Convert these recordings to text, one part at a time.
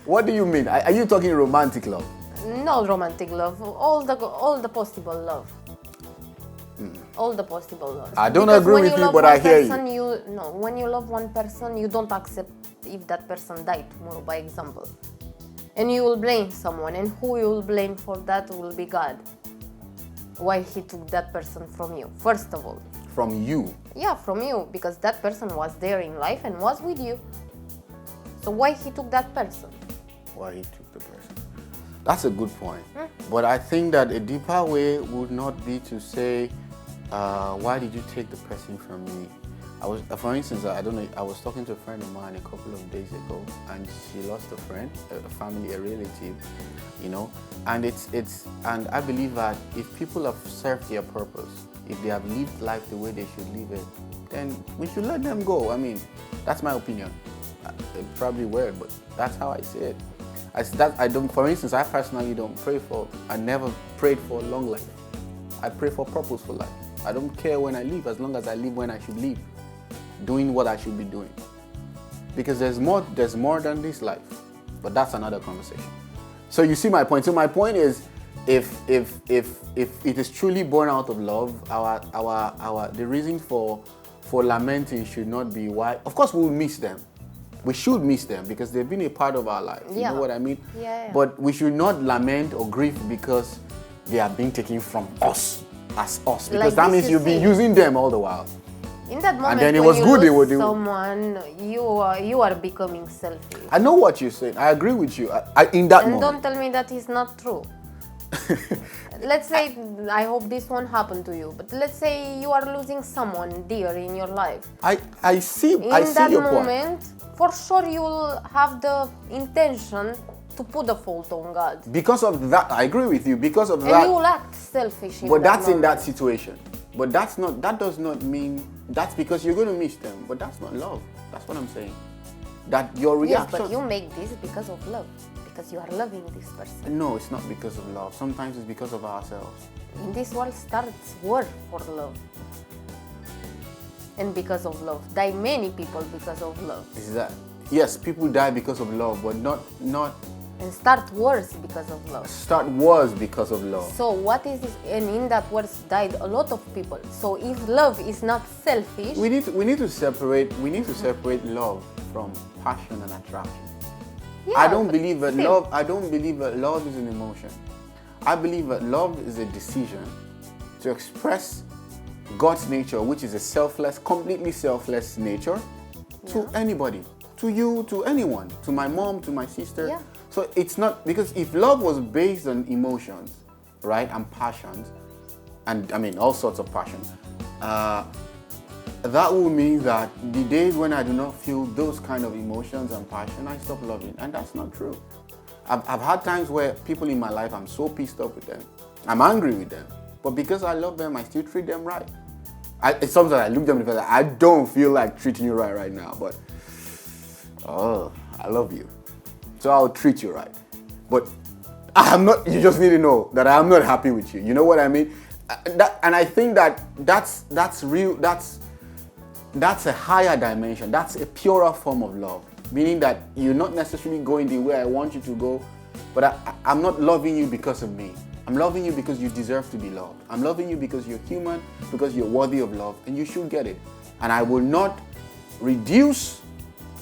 What do you mean? Are you talking romantic love? No romantic love, all the possible love. All the possible love. I don't agree with you, but I hear you. When you love one person, you don't accept if that person died tomorrow, by example. And you will blame someone, and who you will blame for that will be God. Why he took that person from you, first of all. From you? Yeah, from you, because that person was there in life and was with you. So why he took that person? Why he took the person? That's a good point. But I think that a deeper way would not be to say, why did you take the person from me? For instance, I don't know, I was talking to a friend of mine a couple of days ago, and she lost a friend, a family, a relative, you know, and and I believe that if people have served their purpose, if they have lived life the way they should live it, then we should let them go. I mean, that's my opinion. It's probably weird, but that's how I see it. For instance, I personally don't pray I never prayed for a long life. I pray for purposeful life. I don't care when I live, as long as I live when I should live, doing what I should be doing. Because there's more than this life. But that's another conversation. So you see my point. So my point is, if it is truly born out of love, the reason for lamenting should not be why. Of course, we will miss them. We should miss them because they've been a part of our life. You know what I mean? Yeah. But we should not lament or grieve because they are being taken from us as us. Because that means you'll be using them all the while. In that moment, and then it when was you good they lose would someone, you are becoming selfish. I know what you're saying. I agree with you. In that moment. Don't tell me that is not true. Let's say, I hope this won't happen to you, but let's say you are losing someone dear in your life. I see your point. In that moment, for sure you will have the intention to put the fault on God. Because of that, I agree with you. Because of that. And you will act selfish in But that that's moment. in that situation. But that does not mean, that's because you're going to miss them. But that's not love. That's what I'm saying. That your reaction. Yes, but you make this because of love. Because you are loving this person. No, it's not because of love. Sometimes it's because of ourselves. In this world starts war for love. And because of love. Die many people because of love. Is that? Yes, people die because of love, but not. And start wars because of love. Start wars because of love. So what is this? And in that wars died a lot of people. So if love is not selfish, we need to separate love from passion and attraction. yeah, I don't believe that love is an emotion. I believe that love is a decision to express God's nature, which is a completely selfless nature, to anybody, to you, to anyone, to my mom, to my sister. Yeah. So it's not, because if love was based on emotions, right, and passions, and I mean all sorts of passions, that will mean that the days when I do not feel those kind of emotions and passion, I stop loving, and that's not true. I've had times where people in my life, I'm so pissed off with them, I'm angry with them, but because I love them, I still treat them right. Sometimes I look them in the face, I don't feel like treating you right now, but I love you, so I'll treat you right. But I'm not. You just need to know that I'm not happy with you. You know what I mean? And I think that's real. That's a higher dimension. That's a purer form of love, meaning that you're not necessarily going the way I want you to go, but I'm not loving you because of me. I'm loving you because you deserve to be loved. I'm loving you because you're human, because you're worthy of love, and you should get it. And I will not reduce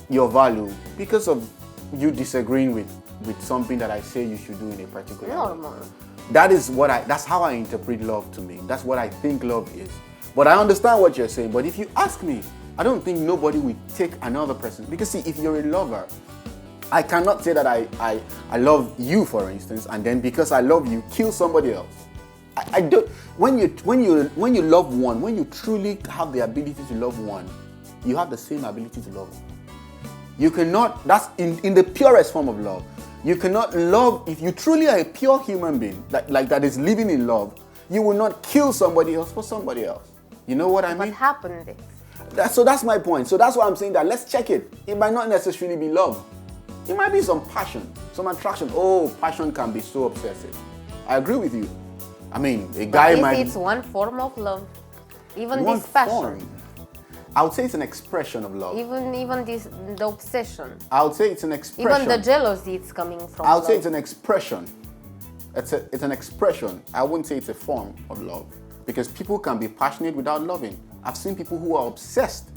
your value because of you disagreeing with something that I say you should do in a particular way. That's how I interpret love to me. That's what I think love is. But I understand what you're saying. But if you ask me, I don't think nobody will take another person. Because see, if you're a lover, I cannot say that I love you, for instance, and then because I love you, kill somebody else. I don't. When you love one, when you truly have the ability to love one, you have the same ability to love them. You cannot. That's in the purest form of love. You cannot love, if you truly are a pure human being that is living in love, you will not kill somebody else for somebody else. You know what I mean? What happened? So that's my point. So that's why I'm saying that let's check it. It might not necessarily be love. It might be some passion, some attraction. Oh, passion can be so obsessive. I agree with you. I mean, a guy might. It's one form of love. Even this passion. I would say it's an expression of love. Even the obsession. I would say it's an expression. Even the jealousy, it's coming from I would love. say it's an expression. It's an expression. I wouldn't say it's a form of love. Because people can be passionate without loving. I've seen people who are obsessed.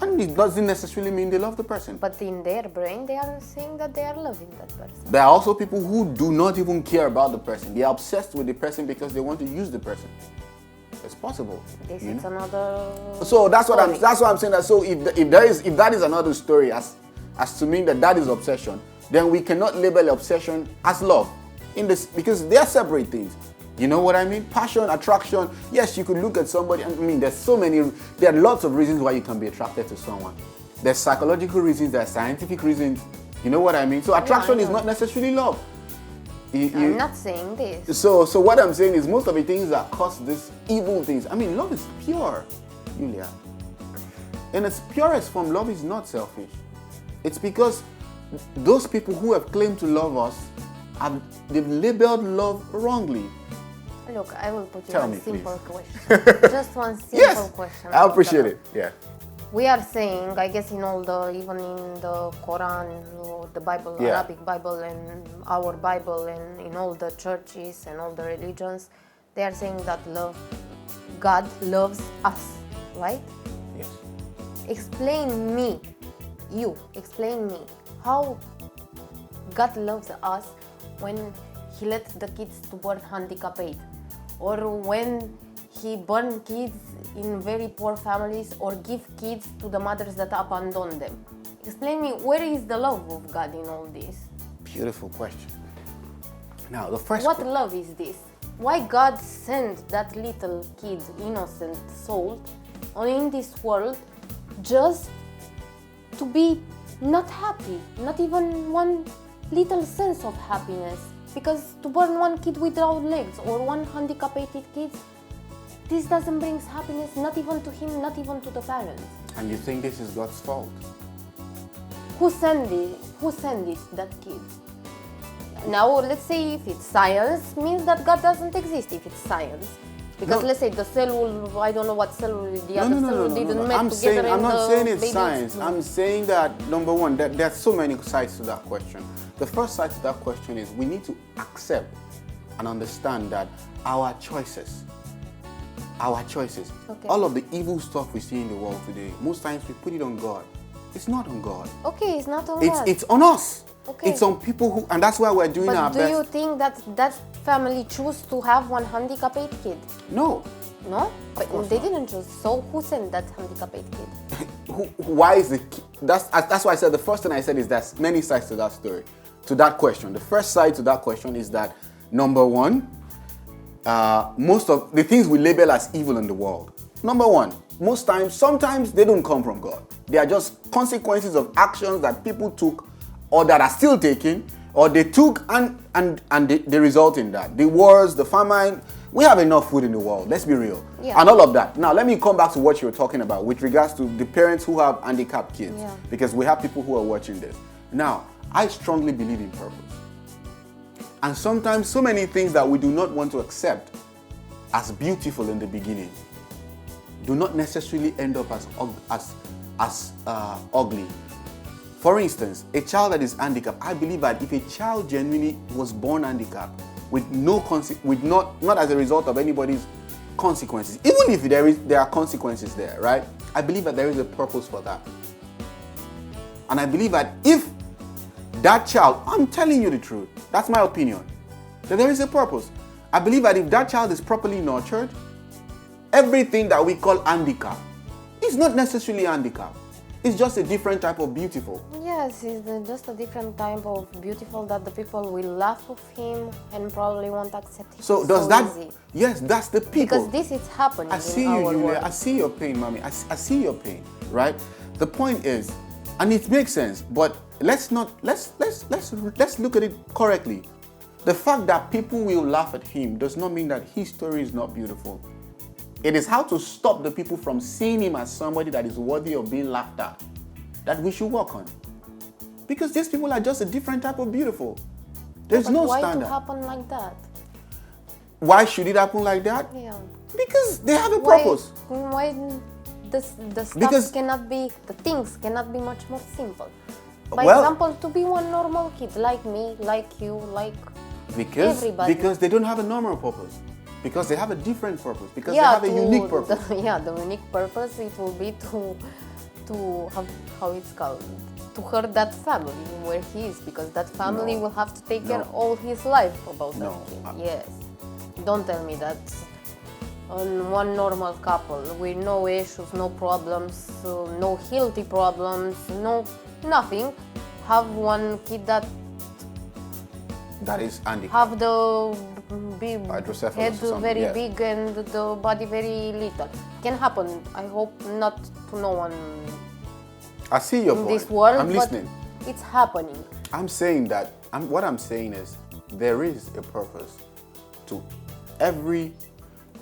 And it doesn't necessarily mean they love the person. But in their brain, they are saying that they are loving that person. There are also people who do not even care about the person. They are obsessed with the person because they want to use the person. It's possible. This is another. So that's story. what I'm saying. That so if that is another story as to mean that is obsession, then we cannot label obsession as love because they are separate things. You know what I mean? Passion, attraction. Yes, you could look at somebody. I mean, there are lots of reasons why you can be attracted to someone. There's psychological reasons, there's scientific reasons. You know what I mean? So attraction is not necessarily love. I'm not saying this. So what I'm saying is most of the things that cause these evil things. I mean, love is pure, Julia. In its purest form, love is not selfish. It's because those people who have claimed to love us, they've labeled love wrongly. Look, I will put you Tell one me, simple question. Just one simple question. I appreciate it. Yeah. We are saying, I guess even in the Quran, or the Bible, Arabic Bible, and our Bible, and in all the churches and all the religions, they are saying that God loves us, right? Yes. Explain me how God loves us when He lets the kids to born handicapped, or when He born kids in very poor families, or give kids to the mothers that abandon them. Explain me, where is the love of God in all this? Beautiful question. Now, the first What love is this? Why God sent that little kid, innocent soul, in this world just to be not happy, not even one little sense of happiness? Because to born one kid without legs or one handicapped kid, this doesn't bring happiness, not even to him, not even to the parents. And you think this is God's fault? Who sent it, that kid? Now, let's say if it's science, means that God doesn't exist if it's science. Because let's say the cell will, I don't know what cell will, the other cell didn't met together. I'm not saying it's science. I'm saying that, number one, there's so many sides to that question. The first side to that question is we need to accept and understand that our choices, all of the evil stuff we see in the world today, most times we put it on God. It's not on God. Okay, it's not on God. It's on us. Okay. It's on people who, and that's why we're doing our best. But do you think that family choose to have one handicapped kid? No. No? But they didn't choose. So who sent that handicapped kid? Why is the that's why I said the first thing I said is there's many sides to that story, to that question. The first side to that question is that, number one, most of the things we label as evil in the world, number one, sometimes they don't come from God. They are just consequences of actions that people took or that are still taking, or they took and they result in that. The wars, the famine, we have enough food in the world, let's be real. Yeah. And all of that. Now, let me come back to what you were talking about with regards to the parents who have handicapped kids, because we have people who are watching this. Now, I strongly believe in purpose. And sometimes so many things that we do not want to accept as beautiful in the beginning do not necessarily end up as ugly. For instance, a child that is handicapped, I believe that if a child genuinely was born handicapped with not as a result of anybody's consequences, even if there are consequences there, right? I believe that there is a purpose for that. And I believe that if that child, I'm telling you the truth, that's my opinion, that there is a purpose. I believe that if that child is properly nurtured, everything that we call handicap is not necessarily handicap. It's just a different type of beautiful. Yes, it's just a different type of beautiful that the people will laugh of him and probably won't accept him. So does that? Easy. Yes, that's the people. Because this is happening. I see in you, our Julia. world. I see your pain, mommy. I see your pain, right? The point is, and it makes sense, but let's look at it correctly. The fact that people will laugh at him does not mean that his story is not beautiful. It is how to stop the people from seeing him as somebody that is worthy of being laughed at that we should work on. Because these people are just a different type of beautiful. There's no standard. Why to happen like that? Why should it happen like that? Yeah. Because they have a purpose. Why the Because- stuff cannot be, the things cannot be much more simple. By Well- example, to be one normal kid, like me, like you, like everybody. Because they don't have a normal purpose. Because they have a different purpose. Because they have a unique purpose. The unique purpose, it will be to how it's called, to hurt that family where he is, because that family No. will have to take care No. all his life about that No. kid. Yes. Don't tell me that on one normal couple with no issues, no problems, no healthy problems, no nothing, have one kid that That is handicapped. have the big Hydrocephalus head or something, very yes. big and the body very little. Can happen. I hope not to no one I see your in point. this world, I'm but listening. it's happening. I'm saying that, what I'm saying is, there is a purpose to every,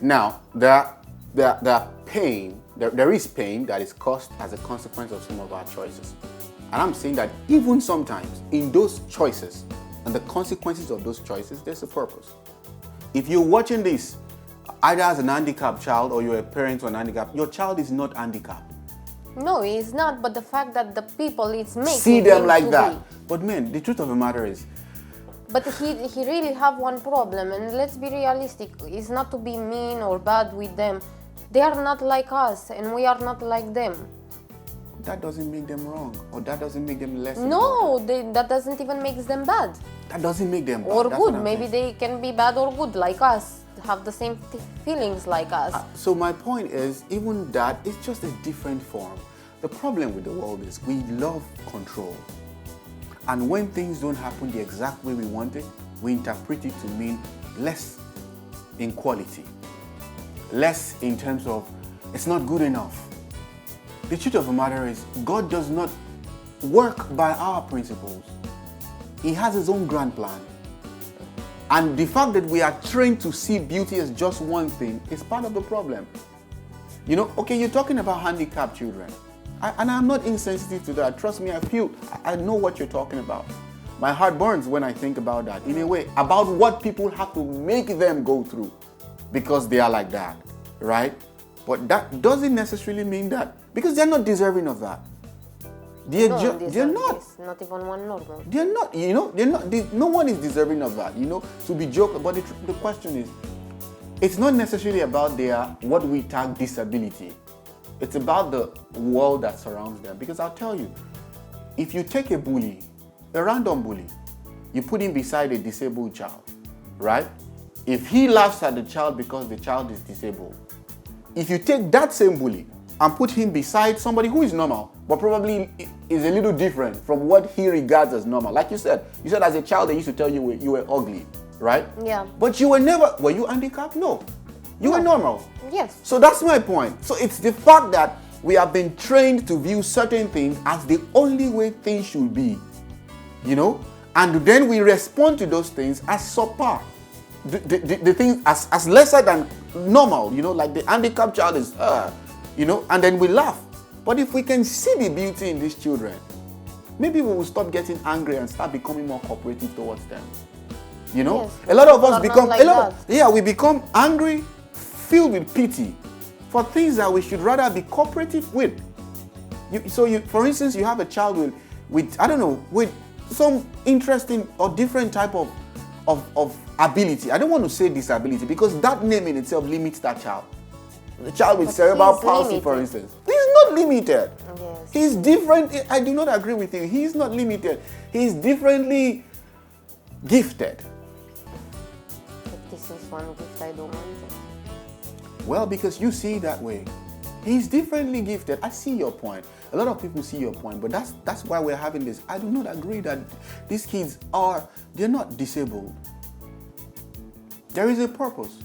now, there are pain, there is pain that is caused as a consequence of some of our choices. And I'm saying that even sometimes, in those choices, and the consequences of those choices, there's a purpose. If you're watching this, either as an handicapped child or you're a parent to an handicapped, your child is not handicapped. No, it's not, but the fact that the people it's making See them him like to that. be. But man, the truth of the matter is, But he really have one problem, and let's be realistic. It's not to be mean or bad with them. They are not like us, and we are not like them. that doesn't make them wrong, or that doesn't make them less No, that doesn't even make them bad That doesn't make them bad. or That's what good. I'm Maybe saying. they can be bad or good like us, have the same feelings like us. So my point is, even that is just a different form. The problem with the world is we love control. And when things don't happen the exact way we want it, we interpret it to mean less in quality, less in terms of it's not good enough. The truth of the matter is, God does not work by our principles. He has his own grand plan. And the fact that we are trained to see beauty as just one thing is part of the problem. You know, okay, you're talking about handicapped children. And I'm not insensitive to that. Trust me, I know what you're talking about. My heart burns when I think about that, in a way, about what people have to make them go through because they are like that, right? But that doesn't necessarily mean that, because they're not deserving of that. They're not. Not even one normal. They're not, you know, no one is deserving of that, you know, to be joking. But the question is, it's not necessarily about their, what we tag disability. It's about the world that surrounds them. Because I'll tell you, if you take a bully, a random bully, you put him beside a disabled child, right? If he laughs at the child because the child is disabled, if you take that same bully and put him beside somebody who is normal, but probably is a little different from what he regards as normal. Like you said as a child they used to tell you you were ugly, right? Yeah. But you were never, were you handicapped? No. You were normal. Yes. So that's my point. So it's the fact that we have been trained to view certain things as the only way things should be, you know? And then we respond to those things as subpar. The things as lesser than normal, you know, like the handicapped child is, you know, and then we laugh. But if we can see the beauty in these children, maybe we will stop getting angry and start becoming more cooperative towards them. You know, Yes, a lot of us people are become, not like we become angry, filled with pity for things that we should rather be cooperative with. For instance, you have a child with I don't know, with some interesting or different type of ability. I don't want to say disability because that name in itself limits that child. The child with cerebral palsy, for instance. He's not limited. Yes. He's different. I do not agree with you. He's not limited. He's differently gifted. But this is one gift I don't want. Well, because you see it that way. He's differently gifted. I see your point. A lot of people see your point, but that's why we're having this. I do not agree that these kids they're not disabled. There is a purpose.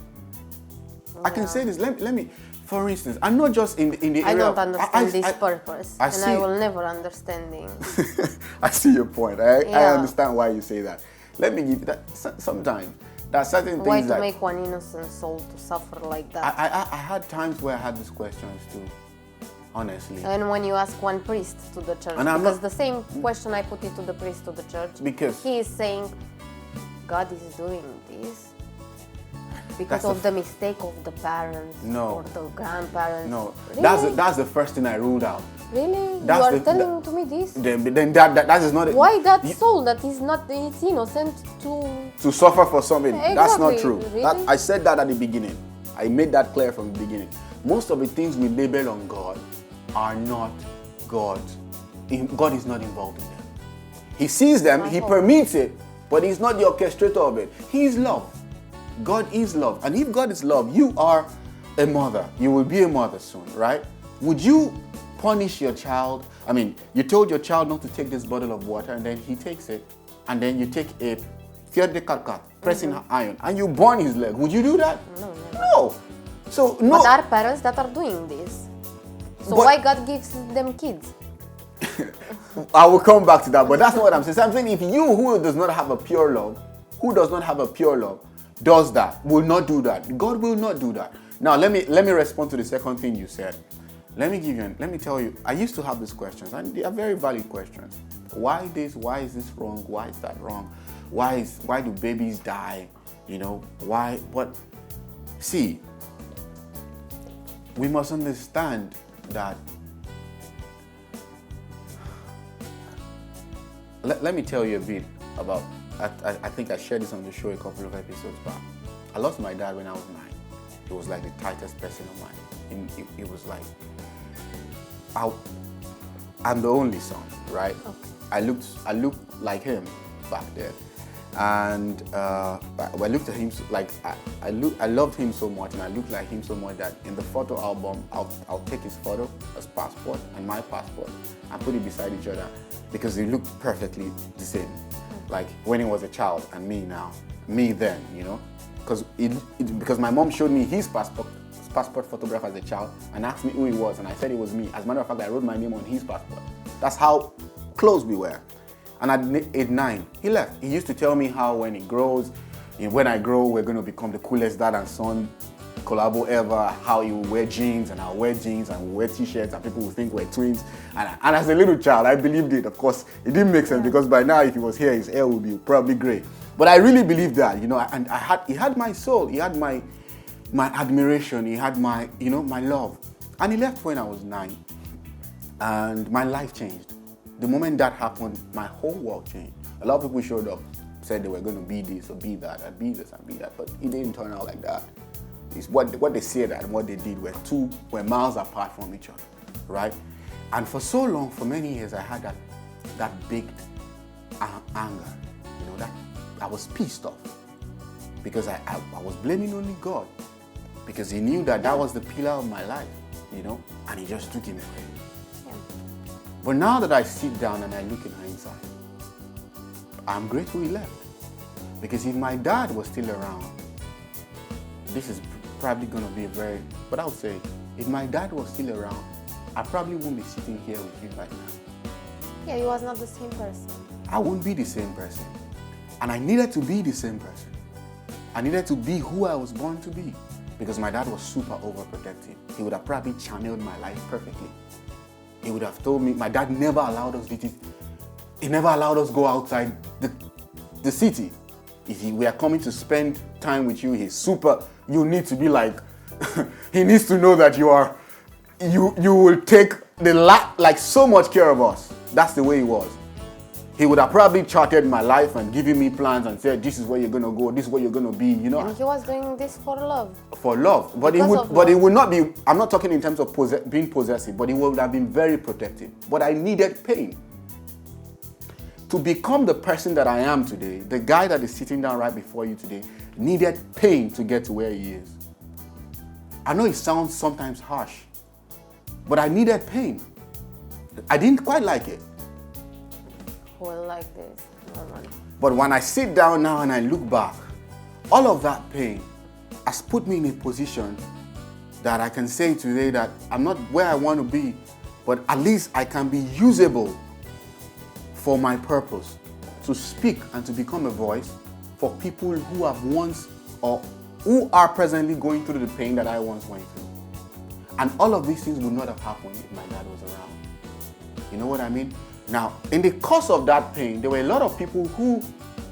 Yeah. I can say this. Let me, for instance, I'm not just in the area. I don't understand this purpose, and I will never understand it. I see your point. I understand why you say that. Let me give you that. Sometimes there are certain things. Why to make one innocent soul to suffer like that? I had times where I had these questions too, honestly. And when you ask one priest to the church, because the same question I put it to the priest to the church, because he is saying, God is doing this. Because of the mistake of the parents or the grandparents? No, Really? that's the first thing I ruled out. Really? That's you are telling to me this? Then that is not. Why that soul that is not, it's innocent to suffer for something? Exactly. That's not true. Really? I said that at the beginning. I made that clear from the beginning. Most of the things we label on God are not God. God is not involved in them. He sees them, He permits it, but He's not the orchestrator of it. He is love. God is love. And if God is love, you are a mother. You will be a mother soon, right? Would you punish your child? I mean, you told your child not to take this bottle of water, and then he takes it, and then you take a pressing iron, and you burn his leg. Would you do that? No. No. So no. But there are parents that are doing this. So why God gives them kids? I will come back to that, but that's not what I'm saying. I'm saying if you who does not have a pure love, does that, will not do that. God will not do that. Now let me respond to the second thing you said. Let me tell you, I used to have these questions, and they are very valid questions. Why this? Why is this wrong? Why is that wrong? Why do babies die? You know, why? But see, we must understand that. Let me tell you a bit about, I think I shared this on the show a couple of episodes back. I lost my dad when I was 9. He was like the tightest person of mine. It was like, I'm the only son, right? Okay. I looked like him back then. And I looked at him like, I loved him so much, and I looked like him so much that in the photo album, I'll take his photo as passport and my passport and put it beside each other, because they look perfectly the same. Like when he was a child and me now, me then, you know, because my mom showed me his passport photograph as a child and asked me who he was, and I said it was me. As a matter of fact, I wrote my name on his passport. That's how close we were. And at age 9, he left. He used to tell me how when he grows, when I grow, we're going to become the coolest dad and son collabo ever, how he will wear jeans, and I'll wear jeans, and we'll wear t-shirts, and people will think we're twins. And as a little child, I believed it. Of course, it didn't make sense, because by now, if he was here, his hair would be probably gray. But I really believed that, you know, and he had my soul, he had my admiration, he had my, you know, my love. And he left when I was 9, and my life changed. The moment that happened, my whole world changed. A lot of people showed up, said they were going to be this or be that, and be this and be that, but it didn't turn out like that. It's what they said and what they did were miles apart from each other, right? And for so long, for many years, I had that big anger, you know, that I was pissed off, because I was blaming only God, because He knew that was the pillar of my life, you know, and He just took him away. Yeah. But now that I sit down and I look in hindsight, I'm grateful he left, because if my dad was still around, this is probably going to be but I would say, if my dad was still around, I probably wouldn't be sitting here with you right now. Yeah, he was not the same person. I wouldn't be the same person. And I needed to be the same person. I needed to be who I was born to be, because my dad was super overprotective. He would have probably channeled my life perfectly. He would have told me, my dad never allowed us he never allowed us go outside the city. If we are coming to spend time with you, you need to be like, he needs to know that you will take like so much care of us. That's the way he was. He would have probably charted my life and given me plans and said, this is where you're going to go, this is where you're going to be, you know. And he was doing this for love. For love. But it would not be, I'm not talking in terms of being possessive, but he would have been very protective. But I needed pain to become the person that I am today. The guy that is sitting down right before you today needed pain to get to where he is. I know it sounds sometimes harsh, but I needed pain. I didn't quite like it. Well, like this, normally. But when I sit down now and I look back, all of that pain has put me in a position that I can say today that I'm not where I want to be, but at least I can be usable for my purpose, to speak and to become a voice for people who have once or who are presently going through the pain that I once went through. And all of these things would not have happened if my dad was around. You know what I mean? Now, in the course of that pain, there were a lot of people who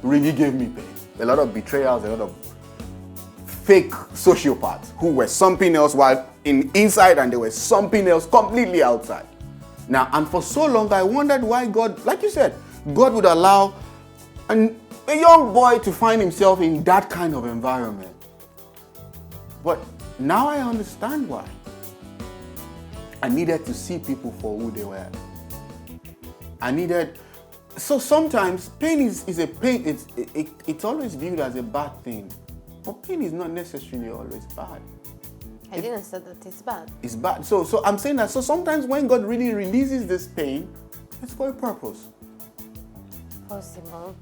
really gave me pain. A lot of betrayals, a lot of fake sociopaths who were something else while inside, and they were something else completely outside. Now, and for so long, I wondered why God, like you said, God would allow a young boy to find himself in that kind of environment. But now I understand why. I needed to see people for who they were. So sometimes pain is a pain, it's always viewed as a bad thing. But pain is not necessarily always bad. I didn't say that it's bad. It's bad. So I'm saying that, so sometimes when God really releases this pain, it's for a purpose. Possible.